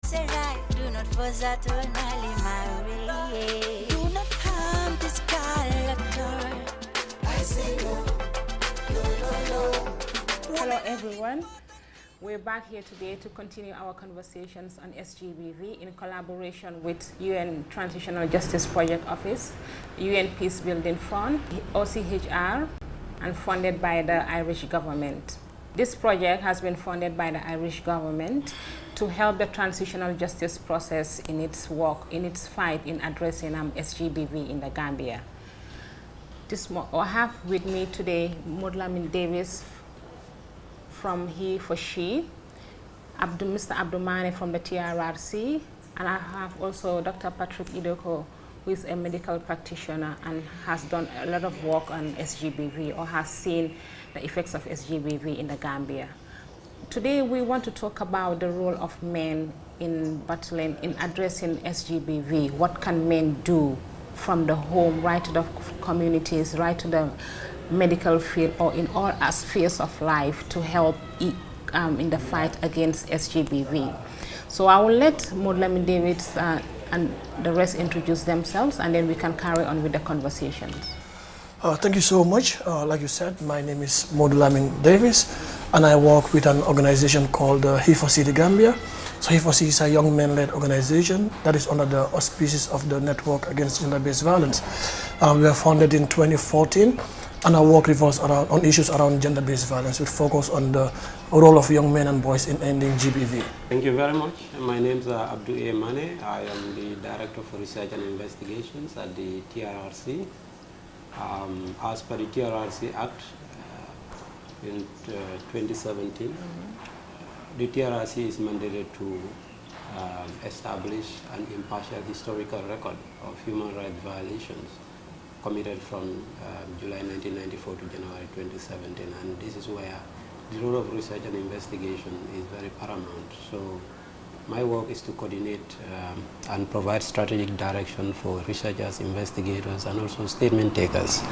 say right, do not force that to my way. Do not harm this character. I say no, no, no, no. Hello everyone. We're back here today to continue our conversations on Sgbv in collaboration with UN Transitional Justice Project Office, UN Peace Building Fund, OCHR, and funded by the Irish government. This project has been funded by the Irish government to help the transitional justice process in its work, in its fight in addressing Sgbv in the Gambia. I have with me today Modlamin Davis from He for She, Mr. Abdumane from the Trrc, and I have also Dr. Patrick Idoko, who is a medical practitioner and has done a lot of work on Sgbv or has seen the effects of Sgbv in the Gambia. Today we want to talk about the role of men in battling, in addressing Sgbv. What can men do from the home right to the communities, right to the medical field, or in all spheres of life to help in the fight against Sgbv. So I will let Modlamin Davids and the rest introduce themselves, and then we can carry on with the conversations. Thank you so much. Like you said, my name is Modlamin Davis, and I work with an organization called He for She Gambia. So He for She is a young men-led organization that is under the auspices of the Network Against Gender-Based Violence. We were founded in 2014. And our work revolves around on issues around gender-based violence with focus on the role of young men and boys in ending GBV. Thank you very much. My name is Abdou Mane. I am the Director for Research and Investigations at the Trrc. As per the Trrc Act in 2017, the Trrc is mandated to establish an impartial historical record of human rights violations committed from July 1994 to January 2017, and this is where the role of research and investigation is very paramount. So my work is to coordinate and provide strategic direction for researchers, investigators, and also statement takers,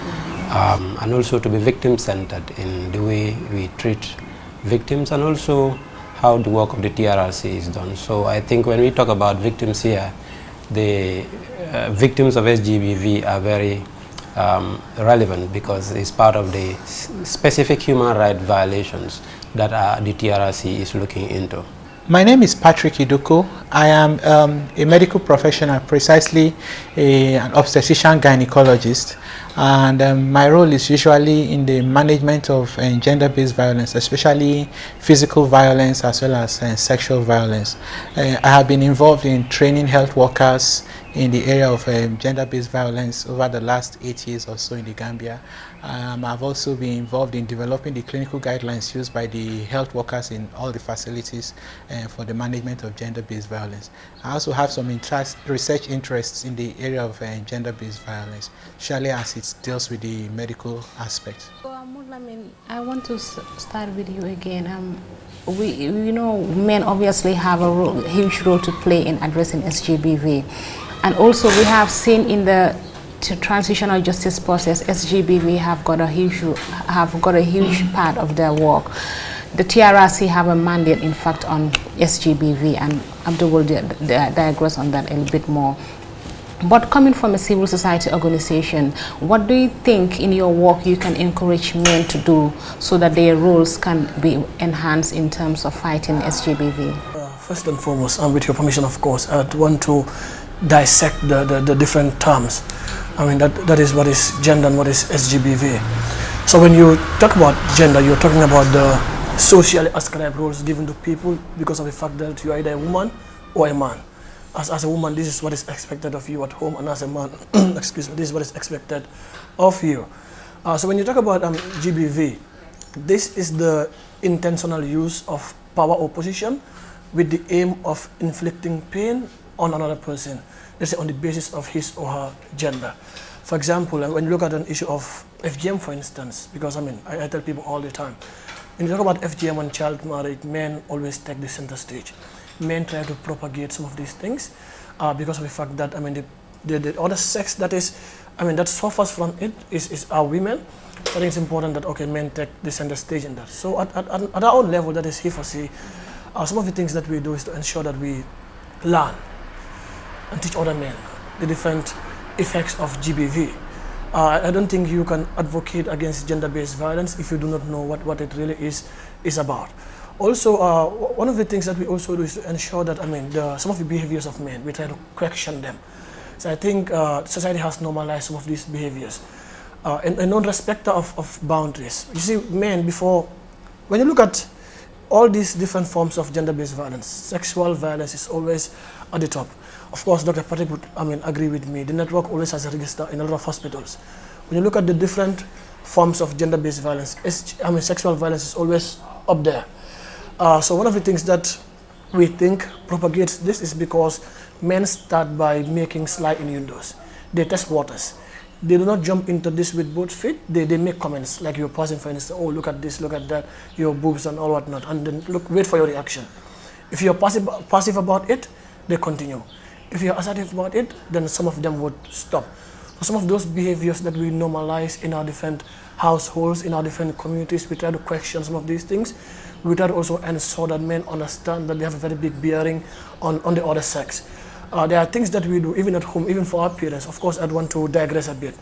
and also to be victim-centered in the way we treat victims, and also how the work of the Trrc is done. So I think when we talk about victims here, the victims of Sgbv are very relevant because it's part of the specific human rights violations that the Trrc is looking into. My name is Patrick Idoko. I am a medical professional, precisely an obstetrician gynecologist, and my role is usually in the management of gender-based violence, especially physical violence as well as sexual violence. I have been involved in training health workers in the area of gender-based violence over the last 8 years or so in the Gambia. I've also been involved in developing the clinical guidelines used by the health workers in all the facilities for the management of gender-based violence. I also have some research interests in the area of gender-based violence, especially as it deals with the medical aspect. I want to start with you again. We know men obviously have a huge role to play in addressing Sgbv. And also we have seen in the transitional justice process, Sgbv have got a huge part of their work. The Trrc have a mandate, in fact, on Sgbv, and Abdul will digress on that a little bit more. But coming from a civil society organization, what do you think in your work you can encourage men to do so that their roles can be enhanced in terms of fighting Sgbv? First and foremost, and with your permission, of course, I'd want to dissect the different terms. I mean, that is what is gender and what is Sgbv. So when you talk about gender, you're talking about the socially ascribed roles given to people because of the fact that you're either a woman or a man. As a woman, this is what is expected of you at home, and as a man, excuse me, this is what is expected of you. So when you talk about GBV, this is the intentional use of power or position with the aim of inflicting pain on another person, let's say on the basis of his or her gender. For example, when you look at an issue of FGM, for instance, because I tell people all the time, when you talk about FGM and child marriage, men always take the center stage. Men try to propagate some of these things because of the fact that the other sex that is, that suffers from it is our women. I think it's important that men take the center stage in that. So at our own level, that is He for She, some of the things that we do is to ensure that we learn and teach other men the different effects of GBV. I don't think you can advocate against gender-based violence if you do not know what it really is about. Also, one of the things that we also do is to ensure that, some of the behaviors of men, we try to question them. So I think society has normalized some of these behaviors. And non-respecter of boundaries. You see, men before, when you look at all these different forms of gender-based violence, sexual violence is always at the top. Of course, Dr. Patrick would agree with me. The network always has a register in a lot of hospitals. When you look at the different forms of gender-based violence, sexual violence is always up there. So one of the things that we think propagates this is because men start by making slight innuendos. They test waters. They do not jump into this with both feet. They make comments, like you're pausing, for instance, oh, look at this, look at that, your boobs and all whatnot, and then wait for your reaction. If you're passive about it, they continue. If you're assertive about it, then some of them would stop. So some of those behaviors that we normalize in our different households, in our different communities, we try to question some of these things. We try to also ensure that men understand that they have a very big bearing on the other sex. There are things that we do even at home, even for our parents. Of course, I'd want to digress a bit.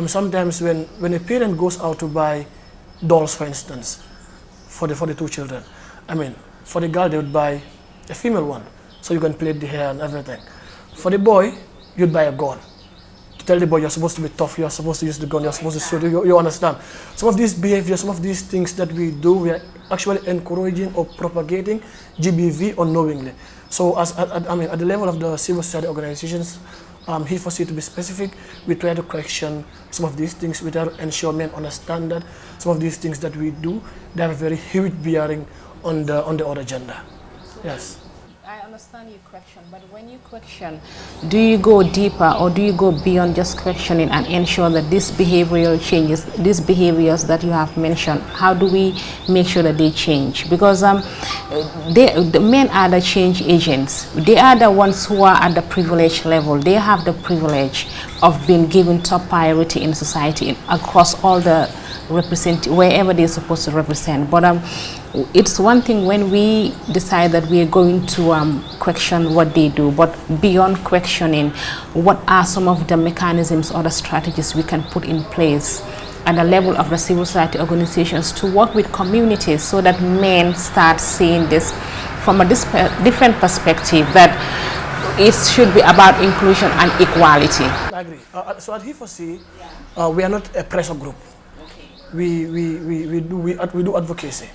Sometimes when a parent goes out to buy dolls, for instance, for the two children, for the girl, they would buy a female one, so you can plait the hair and everything. For the boy, you'd buy a gun. To tell the boy you're supposed to be tough, you're supposed to use the gun, you're supposed to shoot, you understand. Some of these behaviors, some of these things that we do, we are actually encouraging or propagating GBV unknowingly. So at the level of the civil society organizations, He4C to be specific, we try to question some of these things. We try to ensure men understand that some of these things that we do, they have a very huge bearing on the other gender. Yes. I understand your question, but when you question, do you go deeper or do you go beyond just questioning and ensure that these behavioral changes, these behaviors that you have mentioned, how do we make sure that they change? Because the men are the change agents. They are the ones who are at the privilege level. They have the privilege of being given top priority in society across all the wherever they're supposed to represent. But it's one thing when we decide that we are going to question what they do, but beyond questioning, what are some of the mechanisms or the strategies we can put in place at the level of the civil society organizations to work with communities so that men start seeing this from a different perspective, that it should be about inclusion and equality. I agree. So at He4C, we are not a pressure group. We do advocacy.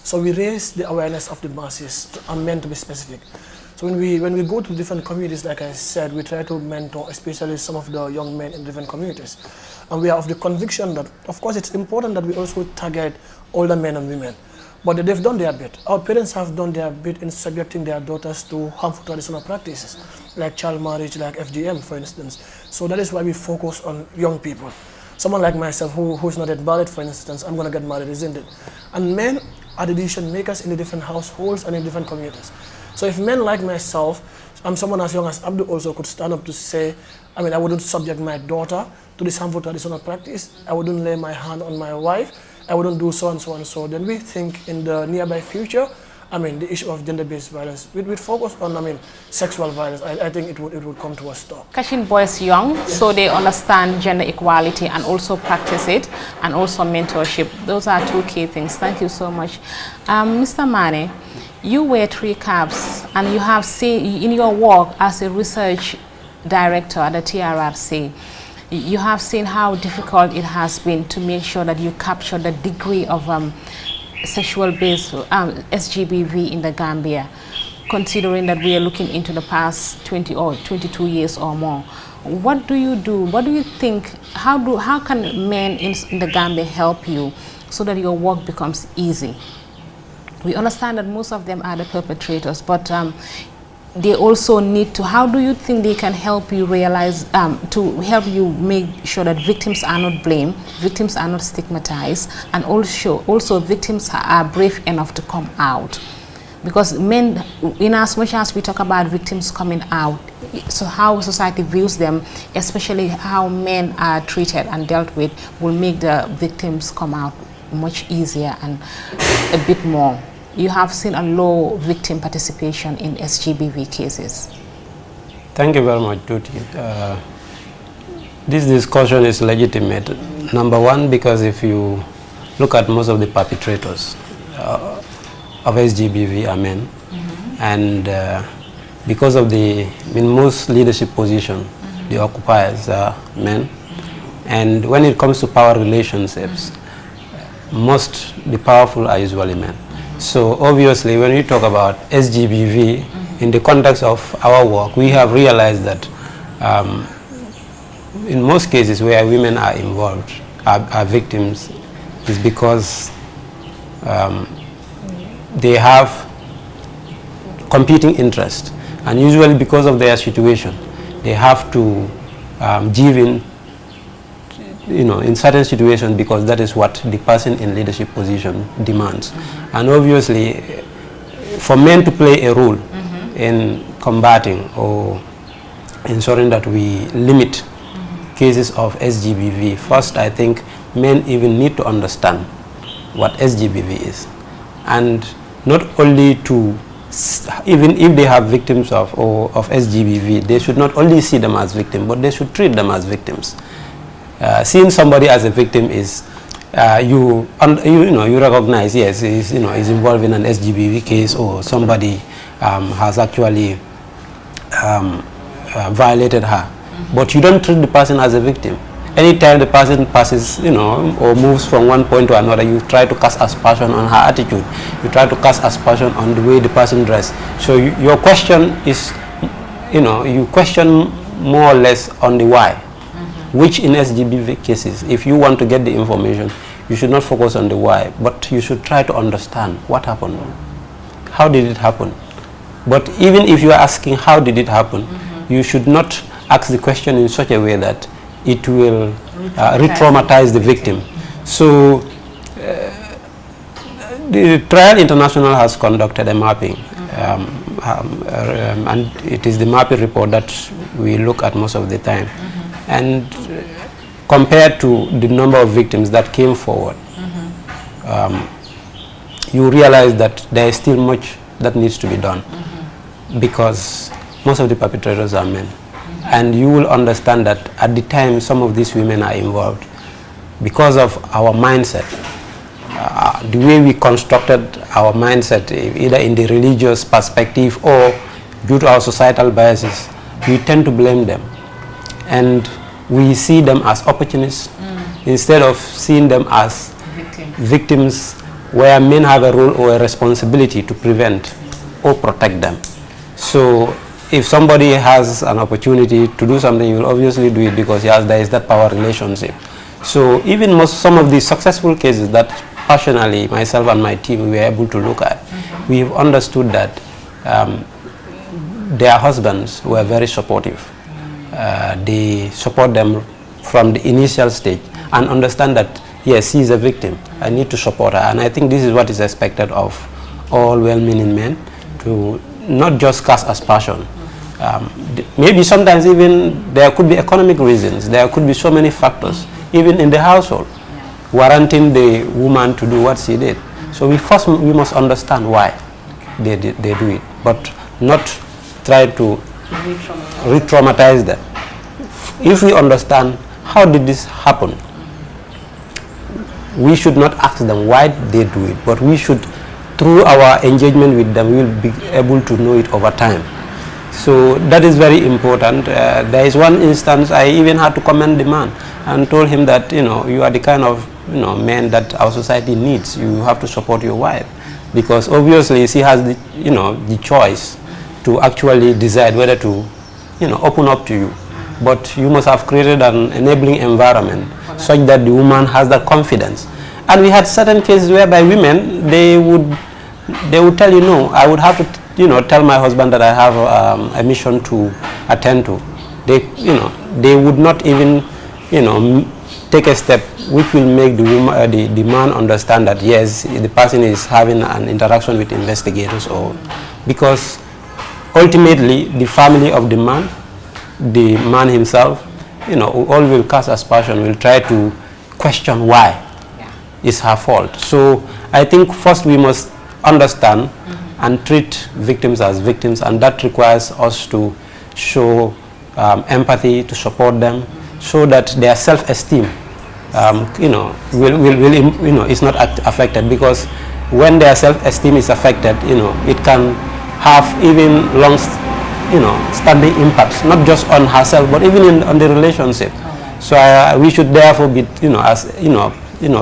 So we raise the awareness of the masses and men to be specific. So when we go to different communities, like I said, we try to mentor especially some of the young men in different communities. And we are of the conviction that, of course, it's important that we also target older men and women. But they've done their bit. Our parents have done their bit in subjecting their daughters to harmful traditional practices, like child marriage, like FGM, for instance. So that is why we focus on young people. Someone like myself who's not yet married, for instance, I'm going to get married, isn't it? And men are the decision makers in the different households and in different communities. So if men like myself, I'm someone as young as Abdul also could stand up to say, I wouldn't subject my daughter to this harmful traditional practice, I wouldn't lay my hand on my wife, I wouldn't do so and so and so, then we think in the nearby future, the issue of gender-based violence, we'd focus on, sexual violence. I think it would come to a stop. Catching boys young, so they understand gender equality and also practice it, and also mentorship. Those are two key things. Thank you so much. Mr. Mane, you wear 3 caps, and you have seen in your work as a research director at the Trrc, you have seen how difficult it has been to make sure that you capture the degree of sexual-based Sgbv in the Gambia, considering that we are looking into the past 20 or 22 years or more. What do you do? What do you think? How can men in the Gambia help you so that your work becomes easy? We understand that most of them are the perpetrators, but they also need to, how do you think they can help you realize, to help you make sure that victims are not blamed, victims are not stigmatized, and also victims are brave enough to come out? Because men, in as much as we talk about victims coming out, so how society views them, especially how men are treated and dealt with, will make the victims come out much easier and a bit more. you have seen a low victim participation in SGBV cases? Thank you very much, Tuti. This discussion is legitimate. Number one, because if you look at most of the perpetrators of SGBV are men, and because of in most leadership position, the occupiers are men, and when it comes to power relationships, the powerful are usually men. So obviously, when we talk about SGBV in the context of our work, we have realized that in most cases where women are involved, are victims, is because they have competing interests, and usually because of their situation, they have to give in, in certain situations, because that is what the person in leadership position demands. And obviously, for men to play a role in combating or ensuring that we limit cases of SGBV, first I think men even need to understand what SGBV is, and not only to, even if they have victims of SGBV, they should not only see them as victims, but they should treat them as victims. Seeing somebody as a victim is you recognize, yes, is involved in an SGBV case, or somebody has actually violated her, but you don't treat the person as a victim. Anytime the person passes, or moves from one point to another, you try to cast aspersion on her attitude. You try to cast aspersion on the way the person dressed. So your question is, you question more or less on the why. Which in SGBV cases, if you want to get the information, you should not focus on the why, but you should try to understand what happened. How did it happen? But even if you are asking how did it happen, you should not ask the question in such a way that it will re-traumatize the victim. So the Trial International has conducted a mapping, and it is the mapping report that we look at most of the time. And compared to the number of victims that came forward, you realize that there is still much that needs to be done, because most of the perpetrators are men. And you will understand that at the time some of these women are involved, because of our mindset, the way we constructed our mindset, either in the religious perspective or due to our societal biases, we tend to blame them. And we see them as opportunists instead of seeing them as victims, where men have a role or a responsibility to prevent or protect them. So if somebody has an opportunity to do something, he will obviously do it because there is that power relationship. So even some of the successful cases that personally myself and my team were able to look at, we have understood that their husbands were very supportive. They support them from the initial stage and understand that, yes, she is a victim. I need to support her. And I think this is what is expected of all well-meaning men, to not just cast aspersion. Maybe sometimes even there could be economic reasons. There could be so many factors, even in the household, warranting the woman to do what she did. So we must understand why they do it, but not try to re-traumatize them. If we understand how did this happen, we should not ask them why they do it, but we should, through our engagement with them, we will be able to know it over time. So that is very important. There is one instance I even had to commend the man and told him that, you are the kind of man that our society needs. You have to support your wife, because obviously she has the choice to actually decide whether to open up to you. But you must have created an enabling environment such that the woman has that confidence. And we had certain cases whereby women, they would tell you, no, I would have to tell my husband that I have a mission to attend to. They would not even take a step which will make the man understand that, yes, the person is having an interaction with investigators, or because ultimately the family of the man himself, all will cast aspersion, will try to question why it's her fault. So I think first we must understand and treat victims as victims, and that requires us to show empathy, to support them, so that their self-esteem, is not affected. Because when their self-esteem is affected, it can have even long, standing impacts, not just on herself, but even on the relationship. Right. So we should therefore be, as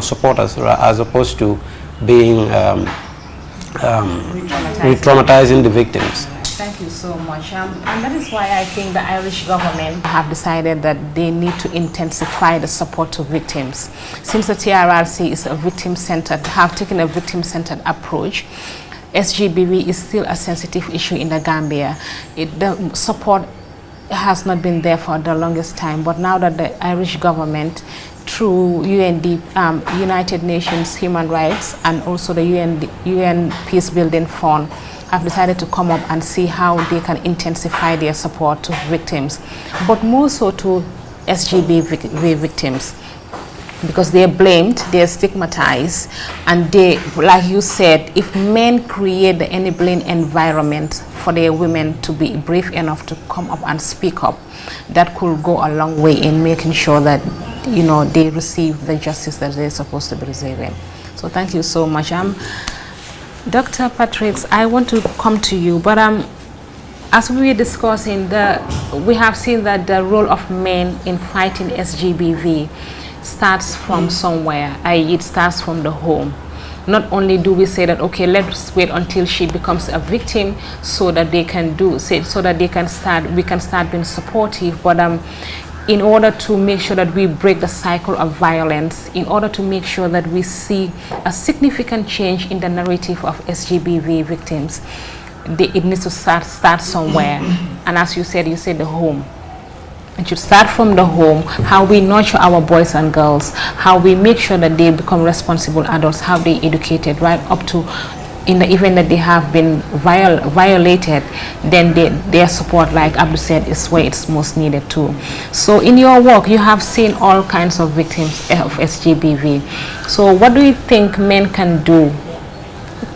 supporters, as opposed to being re-traumatizing the victims. Thank you so much. And that is why I think the Irish government have decided that they need to intensify the support to victims. Since the TRRC is a victim-centered, have taken a victim-centered approach, Sgbv is still a sensitive issue in the Gambia. The support has not been there for the longest time, but now that the Irish government, through United Nations Human Rights and also the UN Peace Building Fund, have decided to come up and see how they can intensify their support to victims, but more so to Sgbv victims, because they are blamed, they are stigmatized, and they, like you said, if men create the enabling environment for their women to be brave enough to come up and speak up, that could go a long way in making sure that they receive the justice that they're supposed to be receiving. So thank you so much. Dr. Patrick, I want to come to you, but as we were discussing, we have seen that the role of men in fighting Sgbv starts from somewhere, i.e. it starts from the home. Not only do we say that, okay, let's wait until she becomes a victim so that we can start being supportive, but in order to make sure that we break the cycle of violence, in order to make sure that we see a significant change in the narrative of Sgbv victims, it needs to start somewhere. And as you said the home. It should start from the home, how we nurture our boys and girls, how we make sure that they become responsible adults, how they educated, right up to in the event that they have been violated, then their support, like Abdu said, is where it's most needed too. So in your work, you have seen all kinds of victims of Sgbv. So what do you think men can do,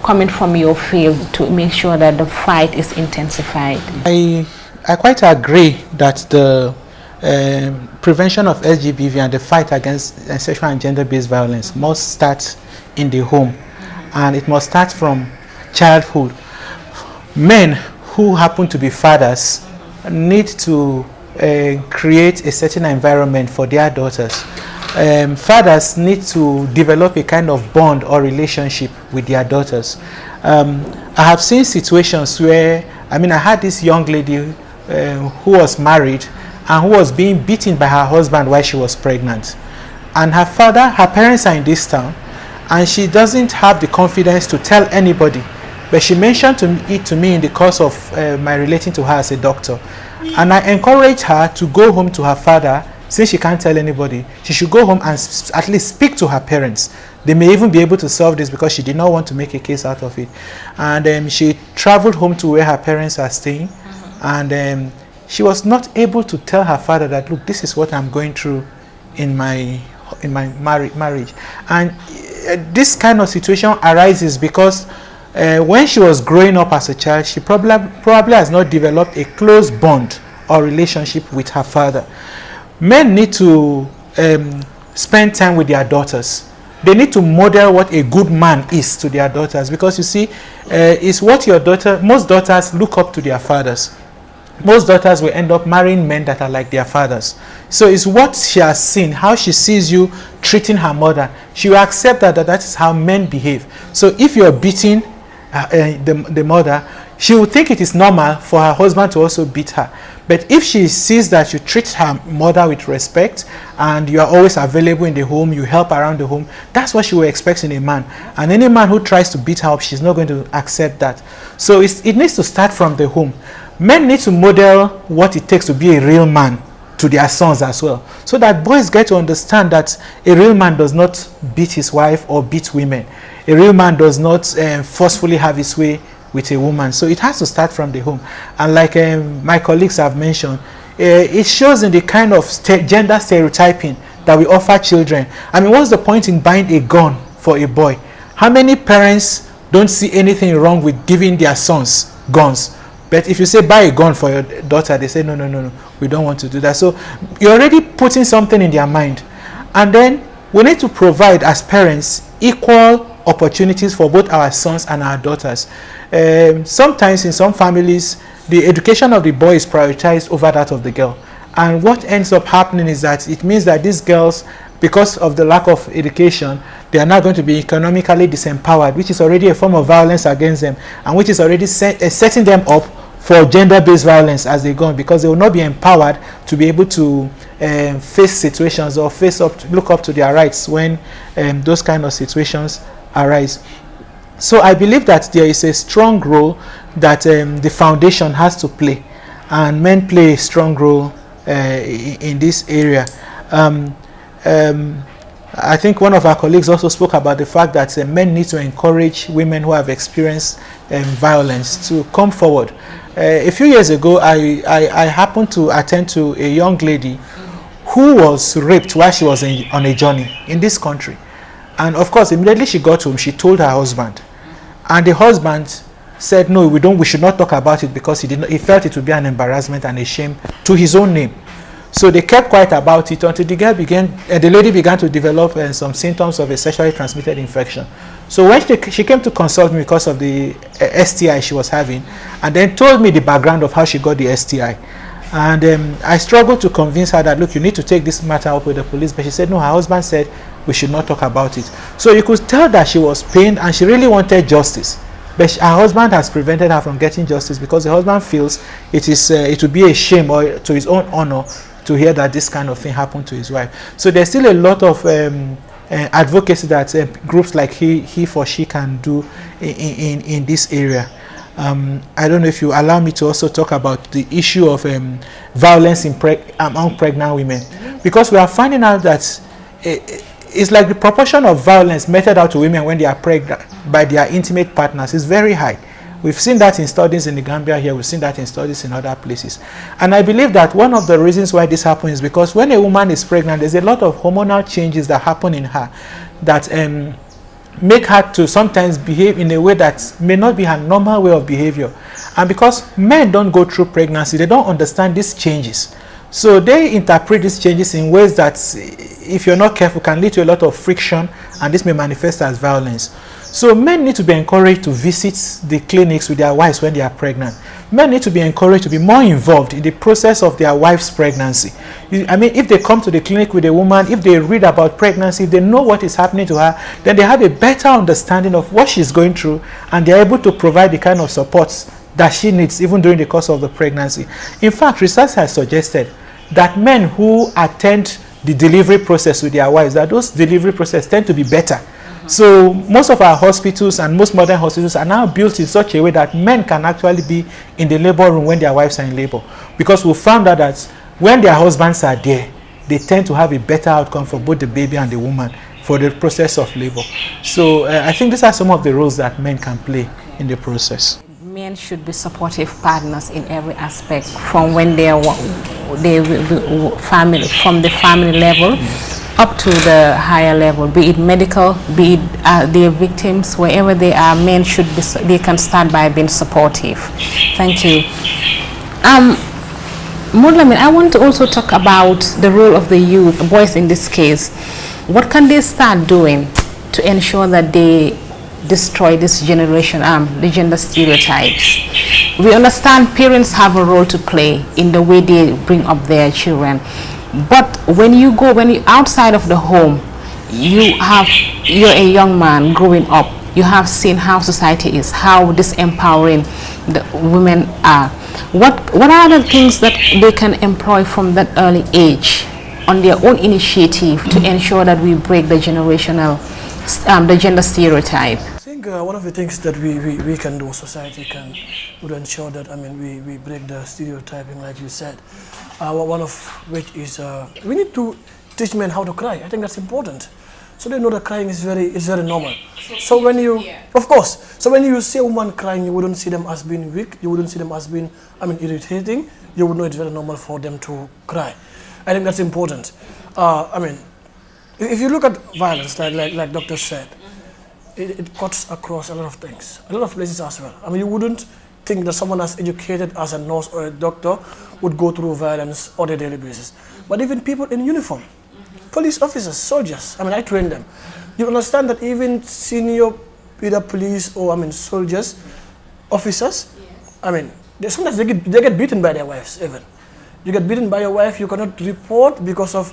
coming from your field, to make sure that the fight is intensified? I quite agree that the prevention of Sgbv and the fight against sexual and gender-based violence must start in the home. And it must start from childhood. Men who happen to be fathers need to create a certain environment for their daughters. Fathers need to develop a kind of bond or relationship with their daughters. I have seen situations where, I had this young lady who was married and who was being beaten by her husband while she was pregnant. And her parents are in this town, and she doesn't have the confidence to tell anybody, but she mentioned it to me in the course of my relating to her as a doctor. And I encouraged her to go home to her father. Since she can't tell anybody, she should go home and at least speak to her parents. They may even be able to solve this, because she did not want to make a case out of it. And she traveled home to where her parents are staying, and she was not able to tell her father that, look, this is what I'm going through in my marriage. And this kind of situation arises because when she was growing up as a child, she probably has not developed a close bond or relationship with her father. Men need to spend time with their daughters. They need to model what a good man is to their daughters, because you see, it's what most daughters look up to their fathers. Most daughters will end up marrying men that are like their fathers. So it's what she has seen, how she sees you treating her mother. She will accept that is how men behave. So if you're beating the mother, she will think it is normal for her husband to also beat her. But if she sees that you treat her mother with respect and you are always available in the home, you help around the home, that's what she will expect in a man. And any man who tries to beat her up, she's not going to accept that. So it needs to start from the home. Men need to model what it takes to be a real man to their sons as well, so that boys get to understand that a real man does not beat his wife or beat women. A real man does not forcefully have his way with a woman. So it has to start from the home. And like my colleagues have mentioned, it shows in the kind of gender stereotyping that we offer children. What's the point in buying a gun for a boy? How many parents don't see anything wrong with giving their sons guns. But if you say buy a gun for your daughter, they say no, we don't want to do that. So you're already putting something in their mind. And then we need to provide as parents equal opportunities for both our sons and our daughters. Sometimes in some families, the education of the boy is prioritized over that of the girl. And what ends up happening is that it means that these girls, because of the lack of education, they are now going to be economically disempowered, which is already a form of violence against them, and which is already setting them up for gender-based violence as they go on, because they will not be empowered to be able to face situations or look up to their rights when those kind of situations arise. So I believe that there is a strong role that the foundation has to play, and men play a strong role in this area. I think one of our colleagues also spoke about the fact that men need to encourage women who have experienced violence to come forward. A few years ago, I happened to attend to a young lady who was raped while she was on a journey in this country. And of course, immediately she got home, she told her husband. And the husband said, no, we should not talk about it, because he felt it would be an embarrassment and a shame to his own name. So they kept quiet about it until the lady began to develop some symptoms of a sexually transmitted infection. So when she came to consult me because of the STI she was having, and then told me the background of how she got the STI. And I struggled to convince her that, look, you need to take this matter up with the police. But she said, no, her husband said we should not talk about it. So you could tell that she was pained and she really wanted justice. But her husband has prevented her from getting justice, because the husband feels it would be a shame or to his own honor to hear that this kind of thing happened to his wife. So there's still a lot of advocacy that groups like he for she can do in this area. I don't know if you allow me to also talk about the issue of violence among pregnant women, because we are finding out that it's like the proportion of violence meted out to women when they are pregnant by their intimate partners is very high. We've seen that in studies in the Gambia here, we've seen that in studies in other places. And I believe that one of the reasons why this happens is because when a woman is pregnant, there's a lot of hormonal changes that happen in her that make her to sometimes behave in a way that may not be her normal way of behavior. And because men don't go through pregnancy, they don't understand these changes. So they interpret these changes in ways that, if you're not careful, can lead to a lot of friction, and this may manifest as violence. So men need to be encouraged to visit the clinics with their wives when they are pregnant. Men need to be encouraged to be more involved in the process of their wife's pregnancy. I mean, if they come to the clinic with a woman, if they read about pregnancy, if they know what is happening to her, then they have a better understanding of what she's going through, and they're able to provide the kind of supports that she needs even during the course of the pregnancy. In fact, research has suggested that men who attend the delivery process with their wives, that those delivery processes tend to be better. So most of our hospitals and most modern hospitals are now built in such a way that men can actually be in the labor room when their wives are in labor, because we found out that when their husbands are there, they tend to have a better outcome for both the baby and the woman for the process of labor. So I think these are some of the roles that men can play in the process. Men should be supportive partners in every aspect, from when they family, from the family level up to the higher level, be it medical, be it their victims, wherever they are. Men should be, they can start by being supportive. Thank you. Mudlamin, I want to also talk about the role of the youth, the boys in this case. What can they start doing to ensure that they destroy this generation, the gender stereotypes? We understand parents have a role to play in the way they bring up their children, but when you're outside of the home, you're a young man growing up, you have seen how society is, how disempowering the women are. What are the things that they can employ from that early age on their own initiative to ensure that we break the generational, the gender stereotype? I think one of the things that we can do, society would ensure that, we break the stereotyping, like you said. One of which is we need to teach men how to cry. I think that's important, so they know that crying is very normal. So when you, of course, so when you see a woman crying, you wouldn't see them as being weak. You wouldn't see them as being, irritating. You would know it's very normal for them to cry. I think that's important. If you look at violence, like Doctor said, it cuts across a lot of things, a lot of places as well. I mean, you wouldn't think that someone as educated as a nurse or a doctor would go through violence on a daily basis. But even people in uniform, police officers, soldiers, I mean, I train them. You understand that even senior, either police or, I mean, soldiers, officers, I mean, sometimes they get beaten by their wives even. You get beaten by your wife, you cannot report because of,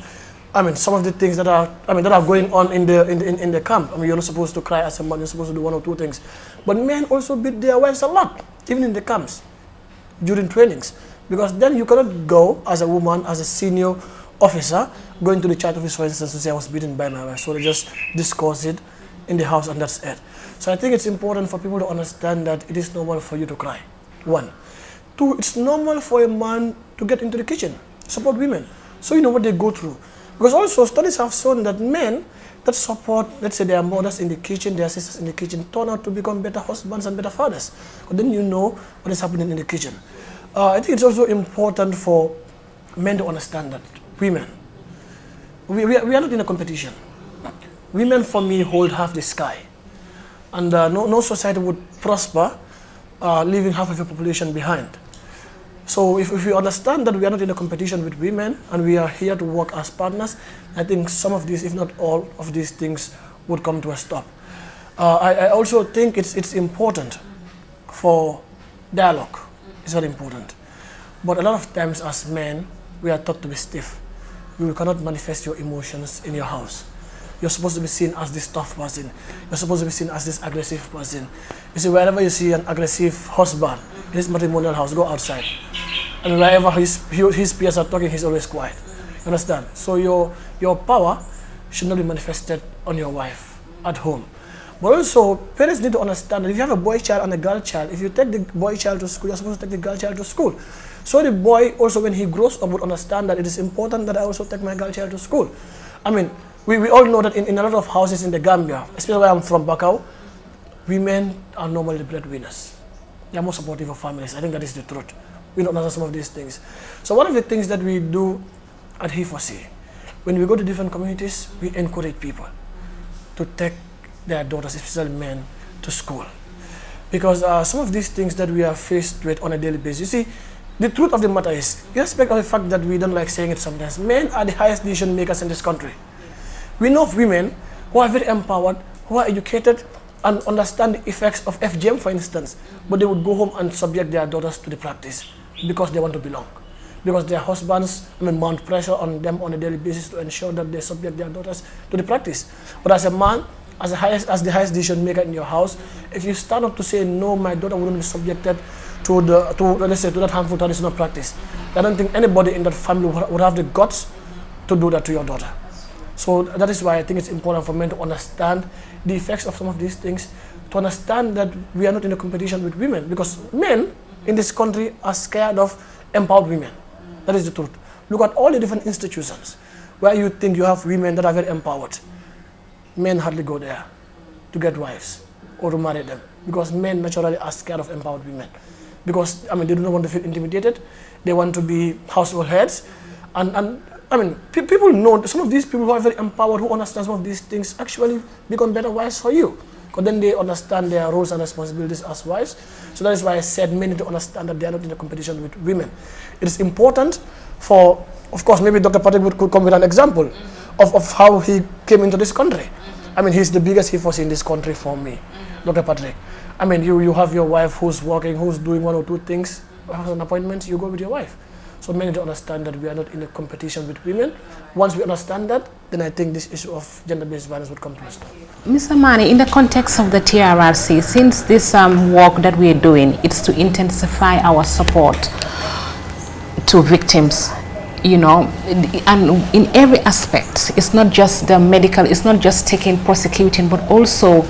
I mean, some of the things that are, I mean, that are going on in the camp. I mean, you're not supposed to cry as a man, you're supposed to do one or two things. But men also beat their wives a lot, even in the camps, during trainings. Because then you cannot go as a woman, as a senior officer, going to the child office, for instance, to say I was beaten by my wife. So they just discuss it in the house and that's it. So I think it's important for people to understand that it is normal for you to cry. 1. 2, it's normal for a man to get into the kitchen, support women. So you know what they go through. Because also studies have shown that men that support, let's say, their mothers in the kitchen, their sisters in the kitchen, turn out to become better husbands and better fathers. But then you know what is happening in the kitchen. I think it's also important for men to understand that women, we are not in a competition. Women, for me, hold half the sky. And no society would prosper leaving half of the population behind. So if we understand that we are not in a competition with women and we are here to work as partners, I think some of these, if not all of these things, would come to a stop. I also think it's important for dialogue. It's very important. But a lot of times as men, we are taught to be stiff. You cannot manifest your emotions in your house. You're supposed to be seen as this tough person. You're supposed to be seen as this aggressive person. You see, wherever you see an aggressive husband in his matrimonial house, go outside. And wherever his peers are talking, he's always quiet. You understand? So your power should not be manifested on your wife at home. But also, parents need to understand that if you have a boy child and a girl child, if you take the boy child to school, you're supposed to take the girl child to school. So the boy also, when he grows up, would understand that it is important that I also take my girl child to school. I mean, we all know that in a lot of houses in the Gambia, especially where I'm from, Bakau, women are normally the breadwinners. They are more supportive of families. I think that is the truth. We don't know some of these things. So one of the things that we do at He4C, when we go to different communities, we encourage people to take their daughters, especially men, to school. Because some of these things that we are faced with on a daily basis, you see, the truth of the matter is, irrespective of the fact that we don't like saying it sometimes, men are the highest decision makers in this country. We know of women who are very empowered, who are educated, and understand the effects of FGM, for instance, but they would go home and subject their daughters to the practice because they want to belong. Because their husbands, mount pressure on them on a daily basis to ensure that they subject their daughters to the practice. But as a man, as the highest decision maker in your house, if you stand up to say, no, my daughter wouldn't be subjected to that harmful traditional practice, I don't think anybody in that family would have the guts to do that to your daughter. So that is why I think it's important for men to understand the effects of some of these things, to understand that we are not in a competition with women, because men in this country are scared of empowered women. That is the truth. Look at all the different institutions where you think you have women that are very empowered. Men hardly go there to get wives or to marry them, because men naturally are scared of empowered women. Because, they do not want to feel intimidated. They want to be household heads. And people know, some of these people who are very empowered, who understand some of these things, actually become better wives for you. Because then they understand their roles and responsibilities as wives. So that is why I said men need to understand that they are not in a competition with women. It is important for, of course, maybe Dr. Patrick could come with an example of how he came into this country. He's the biggest He4C in this country for me, Dr. Patrick. You have your wife who's working, who's doing one or two things, has an appointment, you go with your wife. So men need to understand that we are not in a competition with women. Once we understand that, then I think this issue of gender-based violence would come to a stop. Mr. Mane, in the context of the TRRC, since this work that we are doing, it's to intensify our support to victims, and in every aspect. It's not just the medical, it's not just prosecuting, but also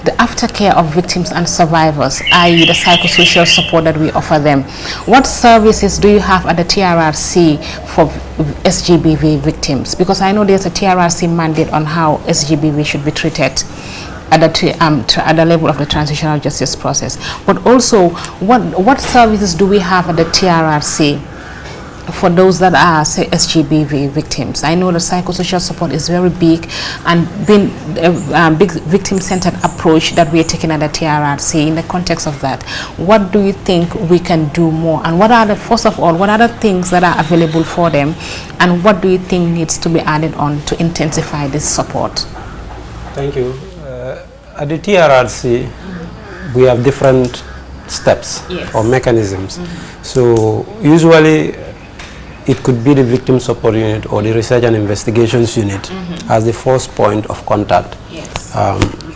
the aftercare of victims and survivors, i.e. the psychosocial support that we offer them. What services do you have at the TRRC for Sgbv victims? Because I know there's a TRRC mandate on how Sgbv should be treated at the level of the transitional justice process. But also, what services do we have at the TRRC for those that are, say, SGBV victims? I know that psychosocial support is very big, and being a big victim-centered approach that we are taking at the TRRC. In the context of that, what do you think we can do more, and what are the, first of all, what are the things that are available for them, and what do you think needs to be added on to intensify this support? Thank you. At the TRRC, we have different steps or mechanisms. So usually it could be the victim support unit or the research and investigations unit as the first point of contact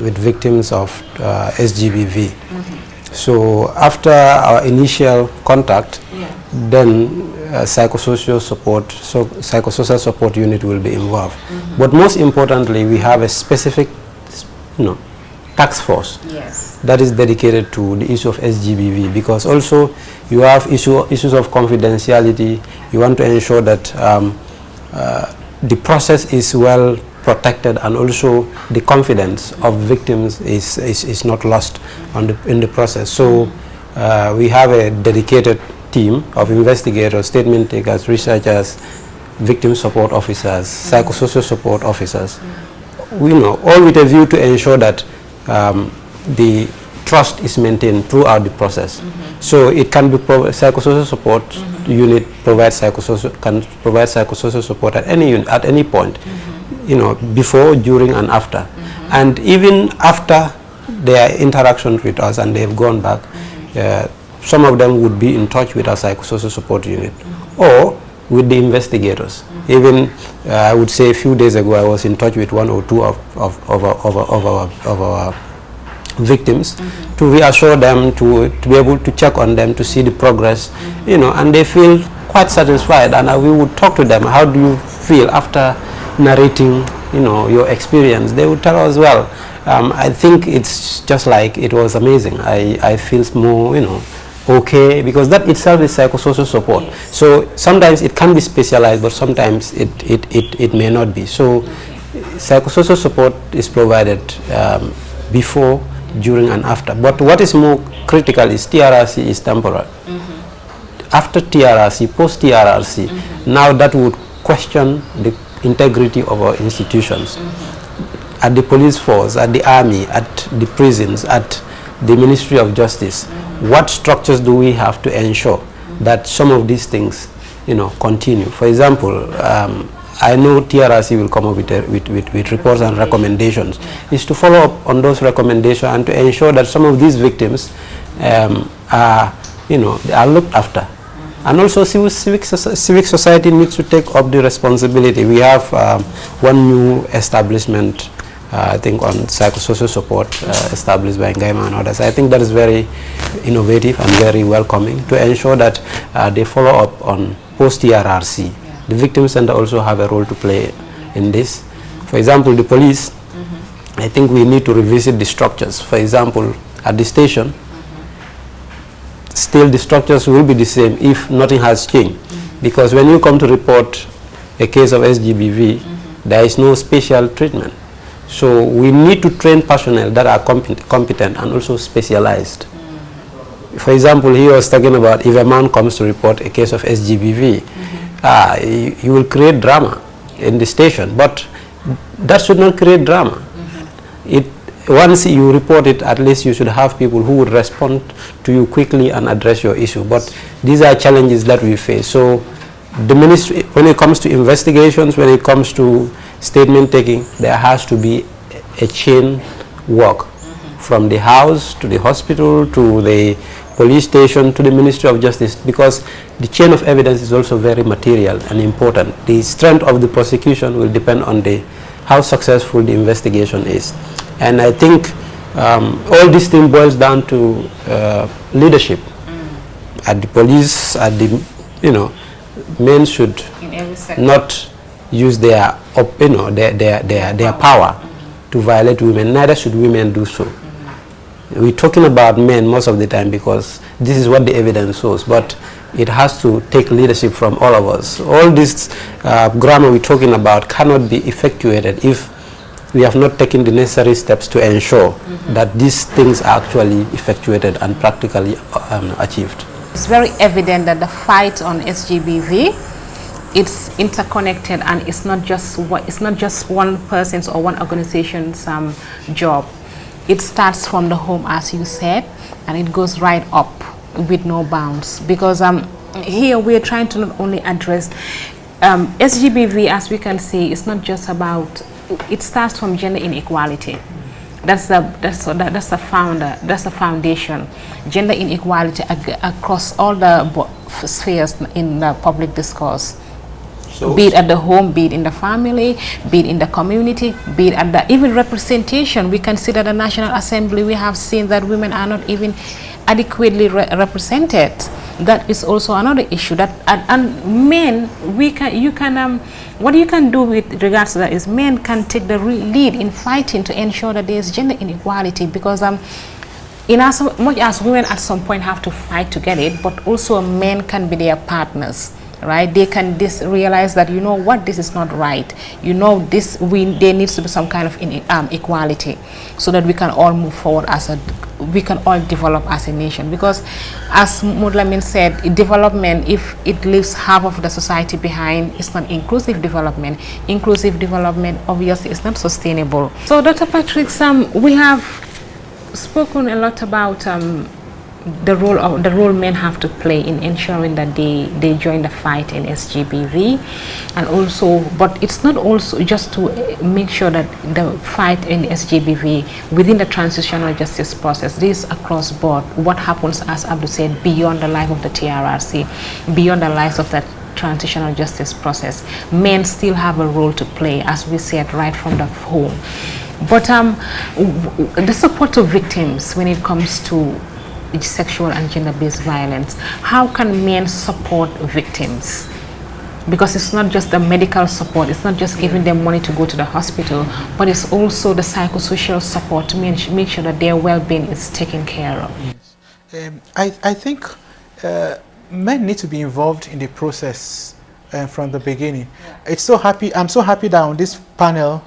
with victims of SGBV. So after our initial contact, then psychosocial support unit will be involved. But most importantly, we have a specific, task force that is dedicated to the issue of SGBV, because also you have issues of confidentiality. You want to ensure that the process is well protected, and also the confidence of victims is not lost in the process. So we have a dedicated team of investigators, statement takers, researchers, victim support officers, psychosocial support officers. We know, all with a view to ensure that the trust is maintained throughout the process. So it can be psychosocial support unit can provide psychosocial support at any point, before, during, and after. And even after their interaction with us and they've gone back, some of them would be in touch with our psychosocial support unit or with the investigators. Even I would say a few days ago, I was in touch with one or two of our victims to reassure them, to be able to check on them, to see the progress, and they feel quite satisfied. And we would talk to them, how do you feel after narrating, your experience? They would tell us, well, I think it's just like it was amazing. I feel more, okay, because that itself is psychosocial support. So sometimes it can be specialized, but sometimes it may not be. So psychosocial support is provided before, during, and after. But what is more critical is TRRC is temporal. After TRRC, post TRRC, now that would question the integrity of our institutions. At the police force, at the army, at the prisons, at the Ministry of Justice, what structures do we have to ensure that some of these things, continue? For example, I know TRRC will come up with reports and recommendations. Is to follow up on those recommendations and to ensure that some of these victims are looked after. And also civic society needs to take up the responsibility. We have one new establishment, I think, on psychosocial support established by Ngaima and others. I think that is very innovative and very welcoming to ensure that they follow up on post-TRRC. The victim center also have a role to play in this. For example, the police, I think we need to revisit the structures. For example, at the station, still the structures will be the same if nothing has changed. Because when you come to report a case of SGBV, there is no special treatment. So we need to train personnel that are competent and also specialized. For example, he was talking about if a man comes to report a case of SGBV, you will create drama in the station, but that should not create drama. Once you report it, at least you should have people who would respond to you quickly and address your issue. But these are challenges that we face. So the ministry, when it comes to investigations, when it comes to statement taking, there has to be a chain work from the house to the hospital to the police station to the Ministry of Justice, because the chain of evidence is also very material and important. The strength of the prosecution will depend on how successful the investigation is. And I think all this thing boils down to leadership. At the police, at the, men should not use their power to violate women. Neither should women do so. We're talking about men most of the time because this is what the evidence shows, but it has to take leadership from all of us. All this grammar we're talking about cannot be effectuated if we have not taken the necessary steps to ensure that these things are actually effectuated and practically achieved. It's very evident that the fight on SGBV, it's interconnected, and it's not just one person's or one organization's job. It starts from the home, as you said, and it goes right up with no bounds. Because here we are trying to not only address SGBV, as we can see, it's not just about. It starts from gender inequality. That's the foundation. Gender inequality across all the spheres in the public discourse. So, be it at the home, be it in the family, be it in the community, be it at the even representation. We can see that the National Assembly, we have seen that women are not even adequately represented. That is also another issue. That and men, what you can do with regards to that is men can take the lead in fighting to ensure that there is gender inequality, because in as much as women at some point have to fight to get it, but also men can be their partners. Right, they can realize that, you know what, this is not right. You know, there needs to be some kind of equality, so that we can all move forward we can all develop as a nation. Because, as Mudlamin said, development, if it leaves half of the society behind, it's not inclusive development. Inclusive development, obviously, is not sustainable. So, Dr. Patrick, we have spoken a lot about the role men have to play in ensuring that they join the fight in SGBV, and also, but it's not also just to make sure that the fight in SGBV within the transitional justice process, this across board, what happens, as Abdul said, beyond the life of the TRRC, beyond the lives of that transitional justice process. Men still have a role to play, as we said, right from the home. But the support to victims when it comes to sexual and gender-based violence, how can men support victims? Because it's not just the medical support, it's not just giving them money to go to the hospital, but it's also the psychosocial support to make sure that their well-being is taken care of. Yes. I think men need to be involved in the process from the beginning. Yeah. I'm so happy that on this panel,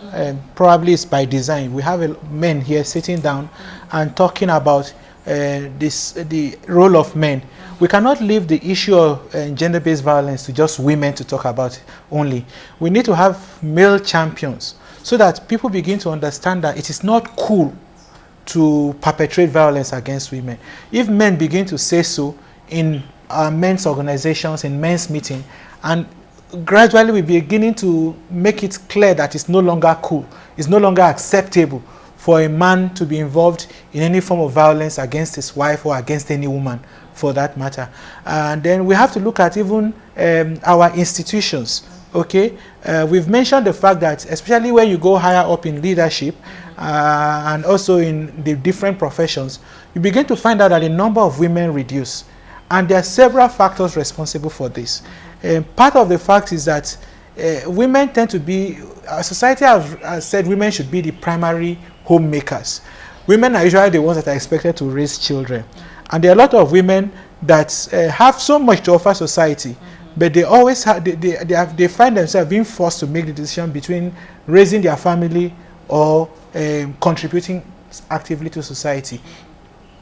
probably it's by design, we have men here sitting down and talking about the role of men. We cannot leave the issue of gender-based violence to just women to talk about only. We need to have male champions, so that people begin to understand that it is not cool to perpetrate violence against women. If men begin to say so in men's organizations, in men's meeting, and gradually we're beginning to make it clear that it's no longer cool, it's no longer acceptable for a man to be involved in any form of violence against his wife or against any woman for that matter. And then we have to look at even our institutions. Okay, we've mentioned the fact that especially when you go higher up in leadership and also in the different professions, you begin to find out that the number of women reduce. And there are several factors responsible for this. Part of the fact is that women tend to be, society has said women should be the primary homemakers. Women are usually the ones that are expected to raise children. And there are a lot of women that have so much to offer society, but they always they find themselves being forced to make the decision between raising their family or contributing actively to society.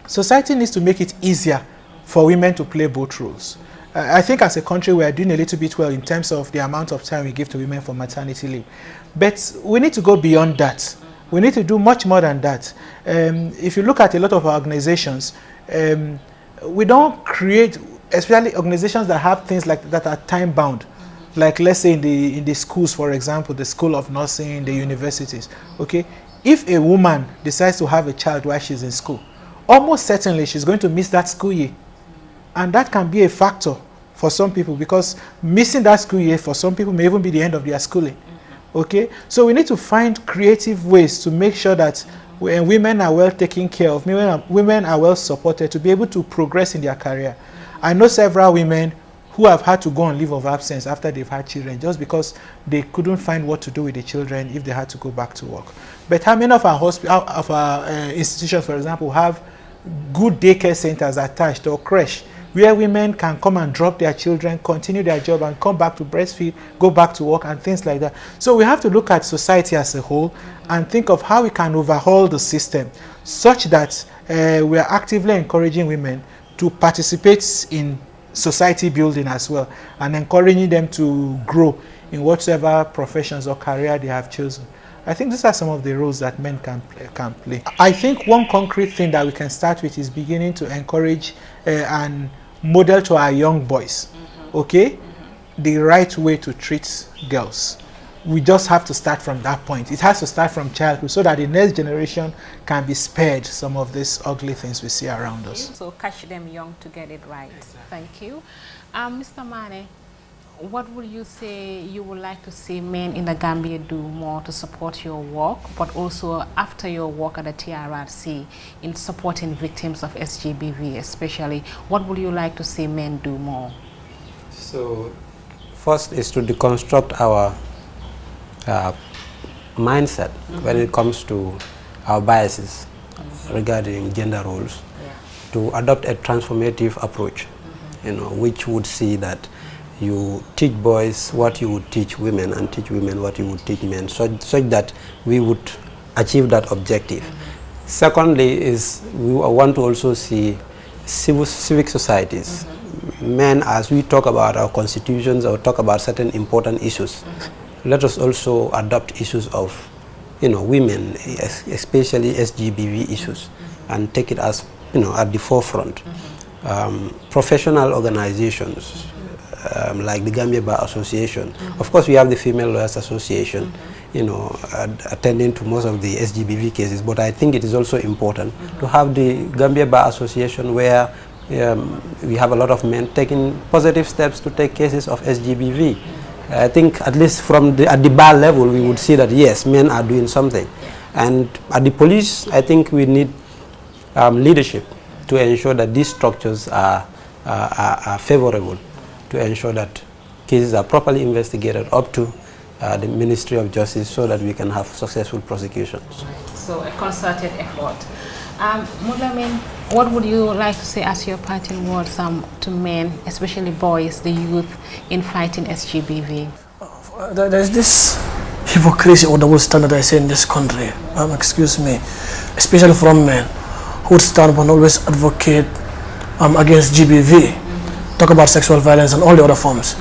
Society needs to make it easier for women to play both roles. I think as a country we are doing a little bit well in terms of the amount of time we give to women for maternity leave. But we need to go beyond that. We need to do much more than that. If you look at a lot of our organizations, we don't create, especially organizations that have things like that are time bound. Like let's say in the schools, for example, the School of Nursing, the universities. Okay, if a woman decides to have a child while she's in school, almost certainly she's going to miss that school year. And that can be a factor for some people, because missing that school year for some people may even be the end of their schooling. Okay, so we need to find creative ways to make sure that when women are well taken care of, women are well supported to be able to progress in their career. I know several women who have had to go on leave of absence after they've had children just because they couldn't find what to do with the children if they had to go back to work. But how many of our institutions, for example, have good daycare centers attached or creche where women can come and drop their children, continue their job, and come back to breastfeed, go back to work, and things like that. So we have to look at society as a whole and think of how we can overhaul the system such that we are actively encouraging women to participate in society building as well, and encouraging them to grow in whatever professions or career they have chosen. I think these are some of the roles that men can play. I think one concrete thing that we can start with is beginning to encourage and model to our young boys, okay, the right way to treat girls. We just have to start from that point. It has to start from childhood so that the next generation can be spared some of these ugly things we see around us. So catch them young to get it right. Exactly. Thank you. Mr. Mane, what would you say you would like to see men in the Gambia do more to support your work, but also after your work at the TRRC in supporting victims of SGBV especially? What would you like to see men do more? So first is to deconstruct our mindset when it comes to our biases regarding gender roles, to adopt a transformative approach, you know, which would see that you teach boys what you would teach women and teach women what you would teach men, such that we would achieve that objective. Secondly is we want to also see civic societies. Men, as we talk about our constitutions or talk about certain important issues, let us also adopt issues of, you know, women, especially SGBV issues, and take it as, you know, at the forefront. Professional organizations like the Gambia Bar Association. Of course, we have the Female Lawyers Association, you know, attending to most of the SGBV cases, but I think it is also important to have the Gambia Bar Association where we have a lot of men taking positive steps to take cases of SGBV. I think at least from at the bar level, we would see that yes, men are doing something. And at the police, I think we need leadership to ensure that these structures are favorable, to ensure that cases are properly investigated up to the Ministry of Justice so that we can have successful prosecutions. So a concerted effort. Mulamin, what would you like to say as your parting words to men, especially boys, the youth, in fighting SGBV? There's this hypocrisy or double standard I say in this country, excuse me, especially from men who would stand up and always advocate against GBV, talk about sexual violence and all the other forms.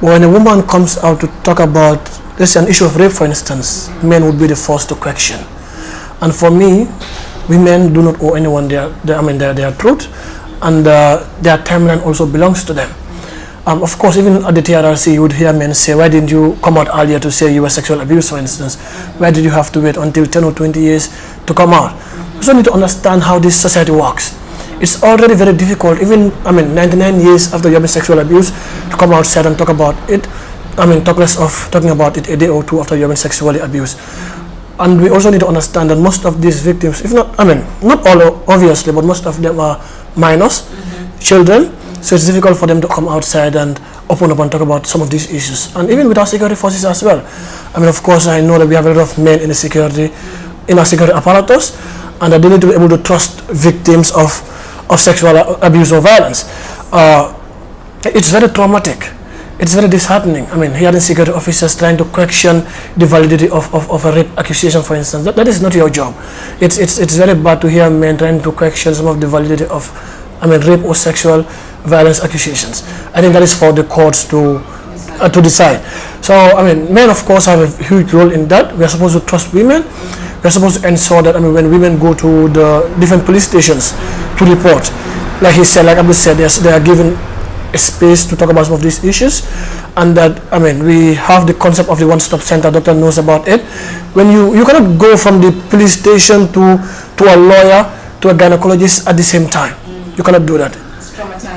But when a woman comes out to talk about, let's say, an issue of rape, for instance, men would be the first to question. And for me, women do not owe anyone their truth, and their timeline also belongs to them. Of course, even at the TRRC, you would hear men say, why didn't you come out earlier to say you were sexual abuse, for instance? Why did you have to wait until 10 or 20 years to come out? We also need to understand how this society works. It's already very difficult, even, 99 years after you have been sexual abuse, to come outside and talk about it. Talk less of talking about it a day or two after you have been sexually abused. And we also need to understand that most of these victims, if not, not all obviously, but most of them are minors, children, so it's difficult for them to come outside and open up and talk about some of these issues. And even with our security forces as well. Of course, I know that we have a lot of men in the security, in our security apparatus, and that they need to be able to trust victims of sexual abuse or violence. It's very traumatic. It's very disheartening. Hearing security officers trying to question the validity of a rape accusation, for instance. That is not your job. It's very bad to hear men trying to question some of the validity of rape or sexual violence accusations. I think that is for the courts to decide. So, men of course have a huge role in that. We are supposed to trust women. We are supposed to ensure that when women go to the different police stations to report, like he said, like Abu said, they are given a space to talk about some of these issues, and that we have the concept of the one-stop center. Doctor knows about it. When you cannot go from the police station to a lawyer to a gynecologist at the same time. You cannot do that.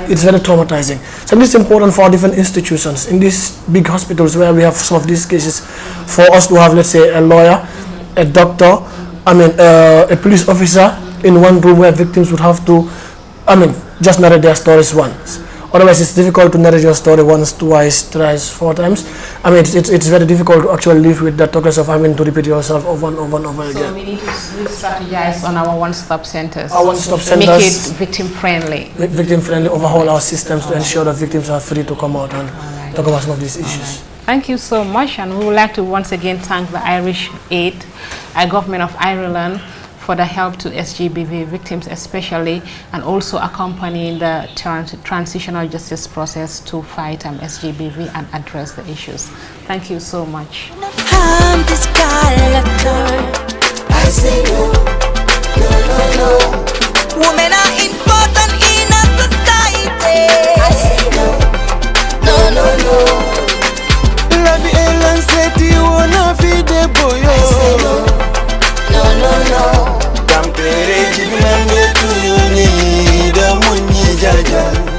It's very traumatizing. So it's important for different institutions in these big hospitals where we have some of these cases, for us to have, let's say, a lawyer, a doctor, a police officer in one room where victims would have to, just narrate their stories once. Otherwise, it's difficult to narrate your story once, twice, thrice, 4 times. It's very difficult to actually live with that talk of having to repeat yourself over and over and over again. So we need to strategize on our one-stop centers. Our one-stop centers. Make it victim-friendly. Make victim-friendly, overhaul our systems to ensure that victims are free to come out and talk about some of these issues. Thank you so much, and we would like to once again thank the Irish Aid, Government of Ireland, for the help to SGBV victims especially, and also accompanying the transitional justice process to fight SGBV and address the issues. Thank you so much. Harm this character. I say no, no, no, no. Women are important in a society. I say no, no, no, no. Labi elan seti wona fi de boyo. I say no, no, no, no. Dampere jibina metu ni da munyi jaja.